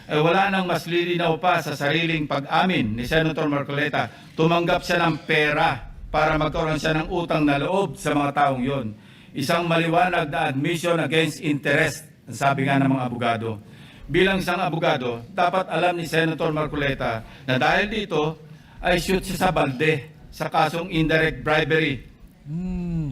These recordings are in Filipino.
wala nang mas lilinaw pa sa sariling pag-amin ni Senator Marcoleta. Tumanggap siya ng pera para magkaroon siya ng utang na loob sa mga taong yon. Isang maliwanag na admission against interest, sabi nga ng mga abogado. Bilang isang abogado, dapat alam ni Senator Marcoleta na dahil dito ay shoot siya sa balde sa kasong indirect bribery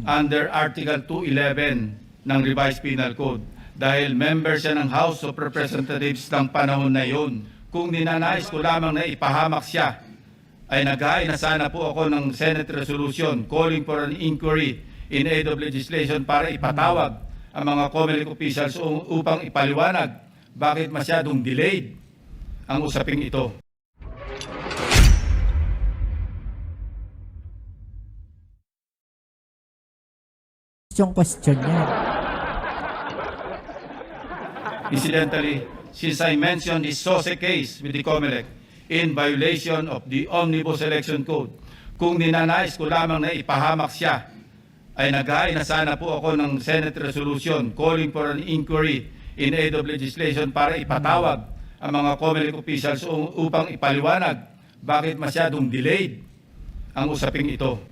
under Article 211 ng Revised Penal Code. Dahil member siya ng House of Representatives ng panahon na yun. Kung ninanais ko lamang na ipahamak siya, ay naghain na sana po ako ng Senate Resolution calling for an inquiry in aid of legislation para ipatawag ang mga COMELEC officials upang ipaliwanag bakit masyadong delayed ang usaping ito. Yung question niya. Incidentally, since I mentioned the SOSE case with the COMELEC in violation of the Omnibus Election Code, kung ninanais ko lamang na ipahamak siya, ay naghain na sana po ako ng Senate Resolution calling for an inquiry in aid of legislation para ipatawag ang mga COMELEC officials upang ipaliwanag bakit masyadong delayed ang usaping ito.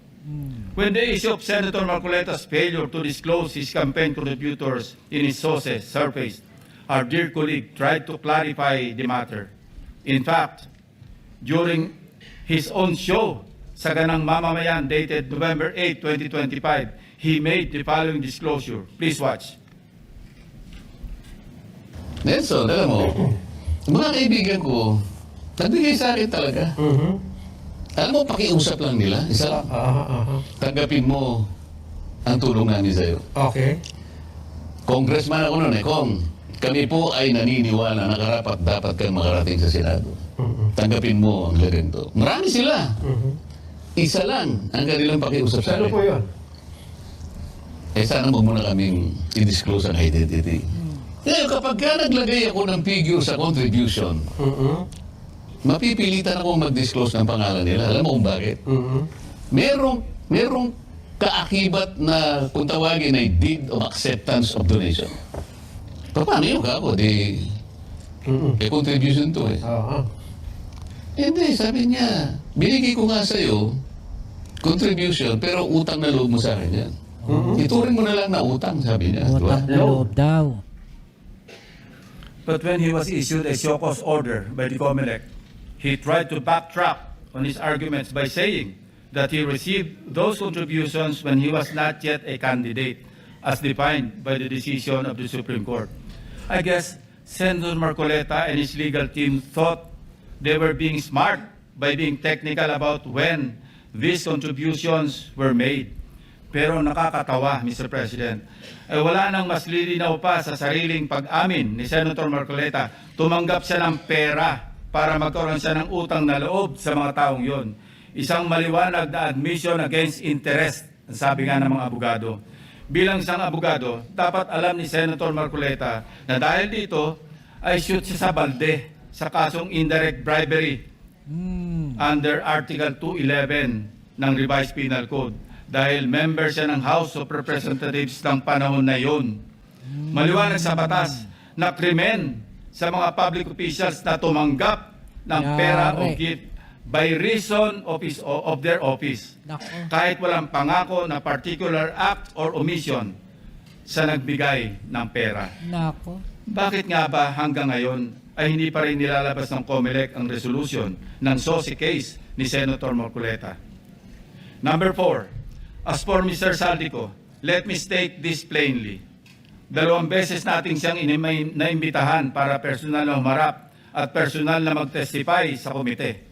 When the issue of Senator Marcoleta's failure to disclose his campaign contributors in his SOSE surfaced, our dear colleague tried to clarify the matter. In fact, during his own show, Saganang Mamamayan, dated November 8, 2025, he made the following disclosure. Please watch. Nelson, alam mo, mga kaibigan ko, nagbigay sa akin talaga. Alam mo, pakiusap lang nila. Isa, tanggapin mo ang tulong namin sa'yo. Okay. Congressman ako noon Kong. Kami po ay naniniwala na karapat dapat kang makarating sa Senado. Tanggapin mo ang ganito. Marami sila. Isa lang ang kanilang pakiusap sa Ano akin. po yun? Sana mo muna kaming i-disclose ang identity. Ngayon, kapag ka naglagay ako ng figure sa contribution, mapipilitan akong mag-disclose ng pangalan nila. Alam mo kung bakit? Merong kaakibat na kung tawagin ay deed of acceptance of donation. Paano yun ka ako? Contribution to eh. Hindi, sabi niya, binigay ko nga sa'yo contribution, pero utang na loob mo sa akin yan. Ituring mo na lang na utang, sabi niya. Utang na loob daw. But when he was issued a show cause order by the COMELEC, he tried to backtrack on his arguments by saying that he received those contributions when he was not yet a candidate, as defined by the decision of the Supreme Court. I guess Senator Marcoleta and his legal team thought they were being smart by being technical about when these contributions were made. Pero nakakatawa, Mr. President, wala nang mas lilinaw pa sa sariling pag-amin ni Senator Marcoleta. Tumanggap siya ng pera para magkaroon siya ng utang na loob sa mga taong yon. Isang maliwanag na admission against interest, sabi nga ng mga abogado. Bilang isang abogado, dapat alam ni Senator Marcoleta na dahil dito ay shoot siya sa balde sa kasong indirect bribery under Article 211 ng Revised Penal Code. Dahil member siya ng House of Representatives ng panahon na yun. Maliwanag sa batas na krimen sa mga public officials na tumanggap ng pera o gift by reason of their office. Nako. Kahit walang pangako na particular act or omission sa nagbigay ng pera. Nako. Bakit nga ba hanggang ngayon ay hindi pa rin nilalabas ng COMELEC ang resolution ng SOSE case ni Senator Marcoleta? Number 4. As for Mr. Saldico, let me state this plainly. 2 beses nating siyang naimbitahan para personal na humarap at personal na mag-testify sa komite.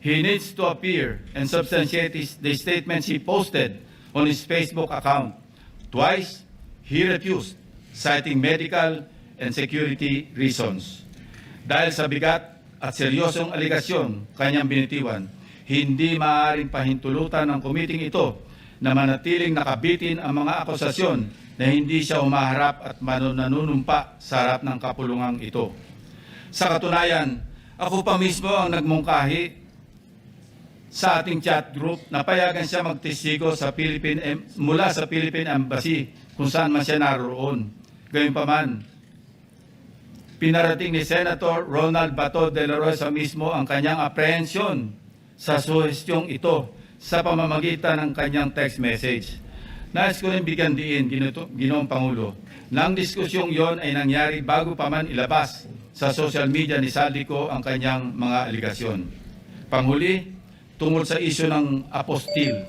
He needs to appear and substantiate the statements he posted on his Facebook account. Twice, he refused, citing medical and security reasons. Dahil sa bigat at seryosong aligasyon kanyang binitiwan, hindi maaaring pahintulutan ng komiting ito na manatiling nakabitin ang mga akusasyon na hindi siya humaharap at nanunumpa sa harap ng kapulungang ito. Sa katunayan, ako pa mismo ang nagmungkahi sa ating chat group na payagan siya magtestigo sa mula sa Philippine Embassy kung saan man siya naroon. Gayunpaman, Pinarating ni Senator Ronald Bato de la Rosa mismo ang kanyang aprehensyon sa suhestyong ito sa pamamagitan ng kanyang text message. Nais ko rin bigyan diin, Ginoong Pangulo, na ang diskusyong yon ay nangyari bago pa man ilabas sa social media ni Saldico ang kanyang mga aligasyon. Panghuli, tungkol sa isyu ng apostil.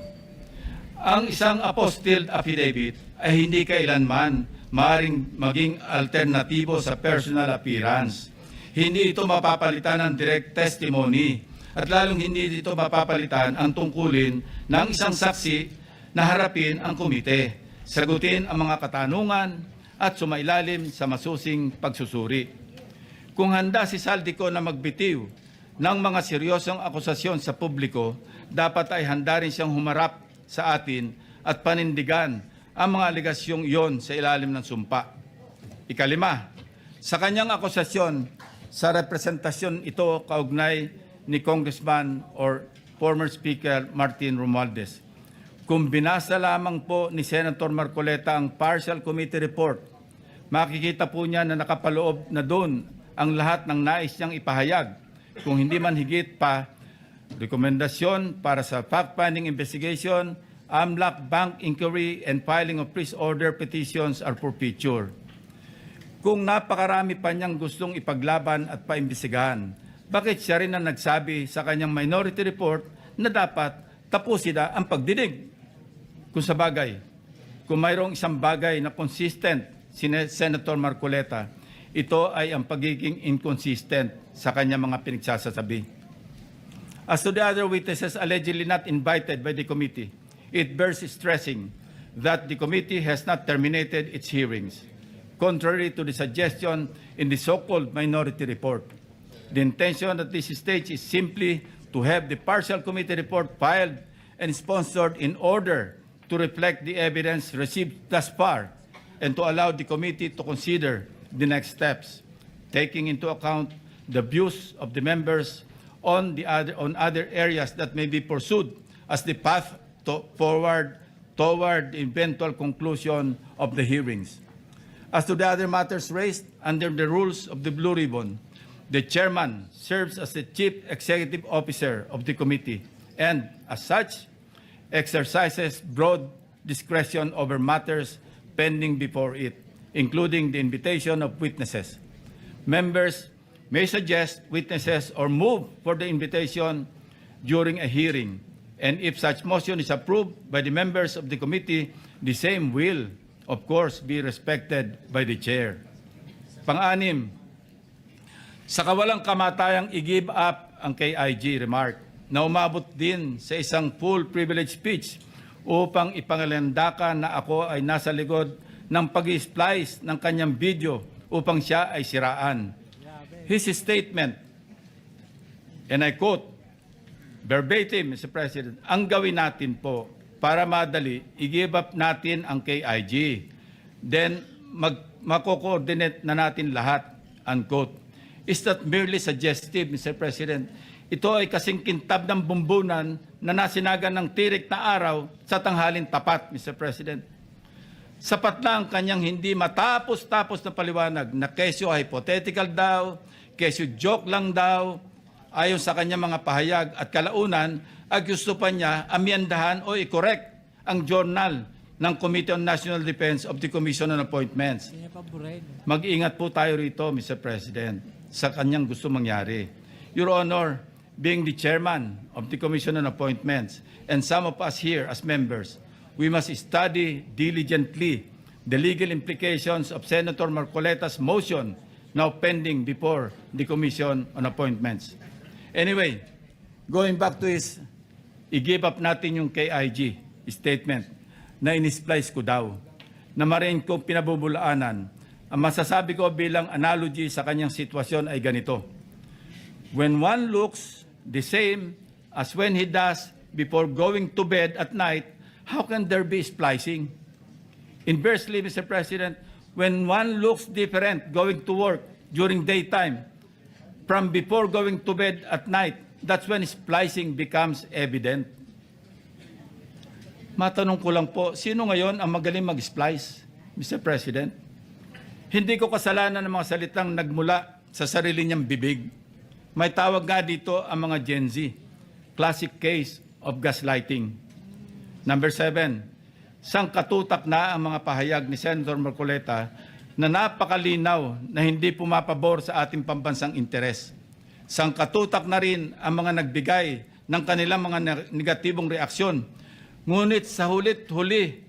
Ang isang apostil affidavit ay hindi kailanman maaaring maging alternatibo sa personal appearance. Hindi ito mapapalitan ng direct testimony at lalong hindi dito mapapalitan ang tungkulin ng isang saksi na harapin ang komite, sagutin ang mga katanungan at sumailalim sa masusing pagsusuri. Kung handa si Saldico na magbitiw ng mga seryosong akusasyon sa publiko, dapat ay handa rin siyang humarap sa atin at panindigan ang mga aligasyong iyon sa ilalim ng sumpa. Ikalima, sa kanyang akusasyon sa representasyon ito kaugnay ni Congressman or former Speaker Martin Romualdez. Kung binasa lamang po ni Senator Marcoleta ang partial committee report, makikita po niya na nakapaloob na doon ang lahat ng nais niyang ipahayag. Kung hindi man higit pa, rekomendasyon para sa fact-finding investigation, AMLAC bank inquiry, and filing of freeze order petitions are for future. Kung napakarami pa niyang gustong ipaglaban at paimbestigahan, bakit siya rin ang nagsabi sa kanyang minority report na dapat tapusin na ang pagdinig? Kung sa bagay, kung mayroong isang bagay na consistent si Senator Marcoleta, ito ay ang pagiging inconsistent sa kanyang mga pinagsasabi. As to the other witnesses allegedly not invited by the committee, it bears stressing that the committee has not terminated its hearings, contrary to the suggestion in the so-called minority report. The intention at this stage is simply to have the partial committee report filed and sponsored in order to reflect the evidence received thus far and to allow the committee to consider the next steps, taking into account the views of the members on other areas that may be pursued as the path forward toward the eventual conclusion of the hearings. As to the other matters raised under the rules of the Blue Ribbon, the chairman serves as the chief executive officer of the committee and, as such, exercises broad discretion over matters pending before it, including the invitation of witnesses. Members may suggest witnesses or move for the invitation during a hearing, and if such motion is approved by the members of the committee, the same will, of course, be respected by the chair. Pang-anim, sa kawalang kamatayang i-give up ang KIG remark na umabot din sa isang full privilege speech upang ipangalandakan na ako ay nasa likod ng pag-splice ng kanyang video upang siya ay siraan. His statement, and I quote, verbatim, Mr. President, ang gawin natin po para madali, i-give up natin ang KIG. Then, mako-coordinate na natin lahat, unquote. Is that merely suggestive, Mr. President? Ito ay kasing kintab ng bumbunan na nasinagan ng tirik na araw sa tanghalin tapat, Mr. President. Sapat na ang kanyang hindi matapos-tapos na paliwanag na kesyo hypothetical daw, kesyo joke lang daw, ayon sa kanyang mga pahayag at kalaunan, gusto pa niya amyandahan o i-correct ang journal ng Committee on National Defense of the Commission on Appointments. Mag-ingat po tayo rito, Mr. President, sa kanyang gusto mangyari. Your Honor, being the chairman of the Commission on Appointments and some of us here as members, we must study diligently the legal implications of Senator Marcoleta's motion now pending before the Commission on Appointments. Anyway, going back to his, i-give up natin yung KIG statement na in-splice ko daw, na marin ko pinabubulaanan. Ang masasabi ko bilang analogy sa kanyang sitwasyon ay ganito. When one looks the same as when he does before going to bed at night, how can there be splicing? Inversely, Mr. President, when one looks different going to work during daytime from before going to bed at night, that's when splicing becomes evident. Matanong ko lang po, sino ngayon ang magaling mag-splice, Mr. President? Hindi ko kasalanan ng mga salitang nagmula sa sarili niyang bibig. May tawag nga dito ang mga Gen Z. Classic case of gaslighting. Number 7, sangkatutak na ang mga pahayag ni Senator Marcoleta na napakalinaw na hindi pumapabor sa ating pambansang interes. Sangkatutak na rin ang mga nagbigay ng kanilang mga negatibong reaksyon. Ngunit sa hulit-huli,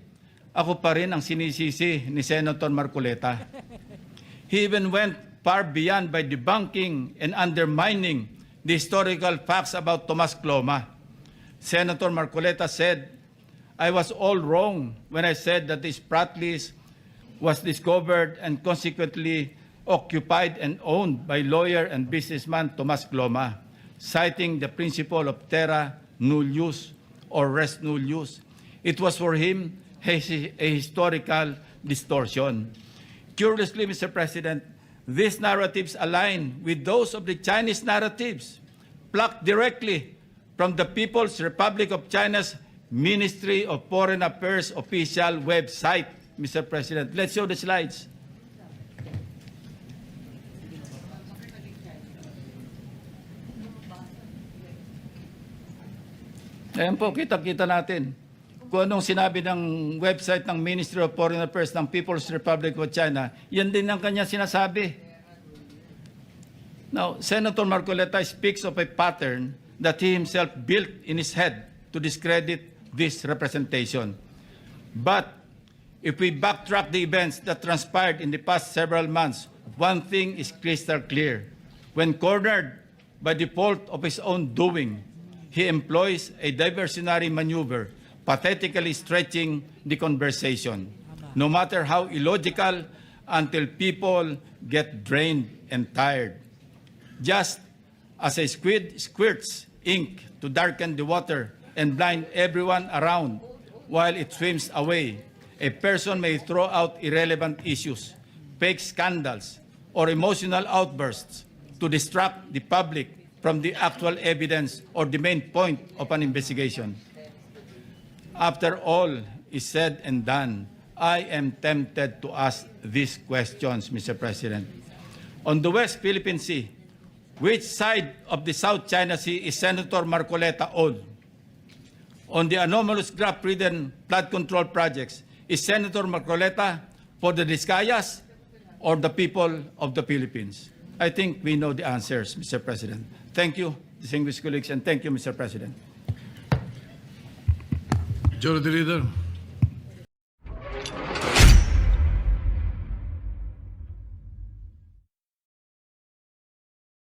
ako pa rin ang sinisisi ni Senator Marcoleta. He even went far beyond by debunking and undermining the historical facts about Tomas Cloma. Senator Marcoleta said, I was all wrong when I said that this Pratt list was discovered and consequently occupied and owned by lawyer and businessman Tomas Cloma, citing the principle of terra nullius or res nullius. It was for him a historical distortion. Curiously, Mr. President, these narratives align with those of the Chinese narratives, plucked directly from the People's Republic of China's Ministry of Foreign Affairs official website, Mr. President. Let's show the slides. Ayan po, kita-kita natin kung anong sinabi ng website ng Ministry of Foreign Affairs ng People's Republic of China. Yan din ang kanya sinasabi. Now, Senator Marcoleta speaks of a pattern that he himself built in his head to discredit this representation. But if we backtrack the events that transpired in the past several months, one thing is crystal clear. When cornered by the fault of his own doing, he employs a diversionary maneuver, pathetically stretching the conversation, no matter how illogical, until people get drained and tired. Just as a squid squirts ink to darken the water and blind everyone around while it swims away, a person may throw out irrelevant issues, fake scandals, or emotional outbursts to distract the public from the actual evidence or the main point of an investigation. After all is said and done, I am tempted to ask these questions, Mr. President. On the West Philippine Sea, which side of the South China Sea is Senator Marcoleta on? On the anomalous graft-ridden flood control projects, is Senator Marcoleta for the Discayas or the people of the Philippines? I think we know the answers, Mr. President. Thank you, distinguished colleagues, and thank you, Mr. President. Majority Leader.